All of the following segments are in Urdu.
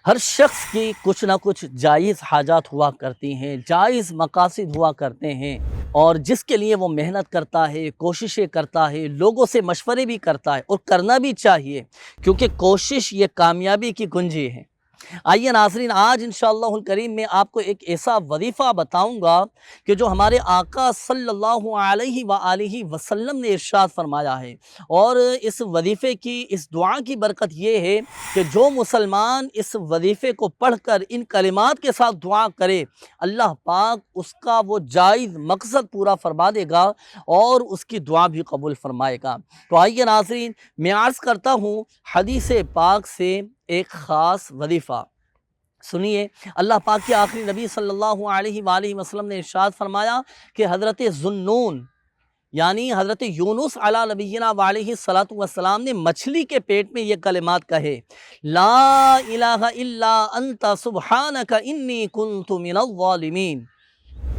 ہر شخص کی کچھ نہ کچھ جائز حاجات ہوا کرتی ہیں، جائز مقاصد ہوا کرتے ہیں، اور جس کے لیے وہ محنت کرتا ہے، کوششیں کرتا ہے، لوگوں سے مشورے بھی کرتا ہے، اور کرنا بھی چاہیے، کیونکہ کوشش یہ کامیابی کی کنجی ہے۔ آئیے ناظرین، آج انشاءاللہ الکریم میں آپ کو ایک ایسا وظیفہ بتاؤں گا کہ جو ہمارے آقا صلی اللہ علیہ وآلہ وسلم نے ارشاد فرمایا ہے، اور اس وظیفے کی، اس دعا کی برکت یہ ہے کہ جو مسلمان اس وظیفے کو پڑھ کر ان کلمات کے ساتھ دعا کرے، اللہ پاک اس کا وہ جائز مقصد پورا فرما دے گا اور اس کی دعا بھی قبول فرمائے گا۔ تو آئیے ناظرین، میں عرض کرتا ہوں حدیث پاک سے ایک خاص وظیفہ سنیے۔ اللہ پاک کے آخری نبی صلی اللہ علیہ وآلہ وسلم نے ارشاد فرمایا کہ حضرت ذُنُّون یعنی حضرت یونس علیہ نبینا وعلیہ السلام نے مچھلی کے پیٹ میں یہ کلمات کہے، لا الہ الا انت سبحانک انی کنت من الظالمین۔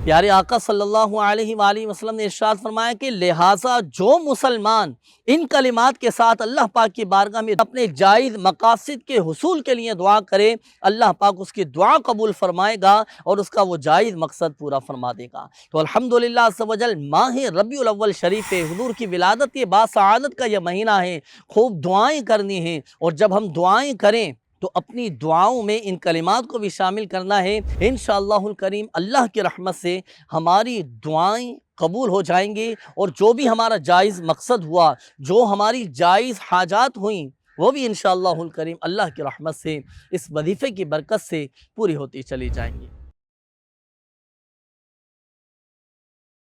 پیارے آقا صلی اللہ علیہ وآلہ وسلم نے ارشاد فرمایا کہ لہٰذا جو مسلمان ان کلمات کے ساتھ اللہ پاک کی بارگاہ میں اپنے جائز مقاصد کے حصول کے لیے دعا کرے، اللہ پاک اس کی دعا قبول فرمائے گا اور اس کا وہ جائز مقصد پورا فرما دے گا۔ تو الحمدللہ عز و جل ماہ ربیع الاول شریف ہے، حضور کی ولادت یہ باسعادت کا یہ مہینہ ہے، خوب دعائیں کرنی ہیں، اور جب ہم دعائیں کریں تو اپنی دعاؤں میں ان کلمات کو بھی شامل کرنا ہے۔ انشاءاللہ الکریم اللہ کی رحمت سے ہماری دعائیں قبول ہو جائیں گی، اور جو بھی ہمارا جائز مقصد ہوا، جو ہماری جائز حاجات ہوئیں، وہ بھی انشاءاللہ الکریم اللہ کی رحمت سے اس وظیفے کی برکت سے پوری ہوتی چلی جائیں گی۔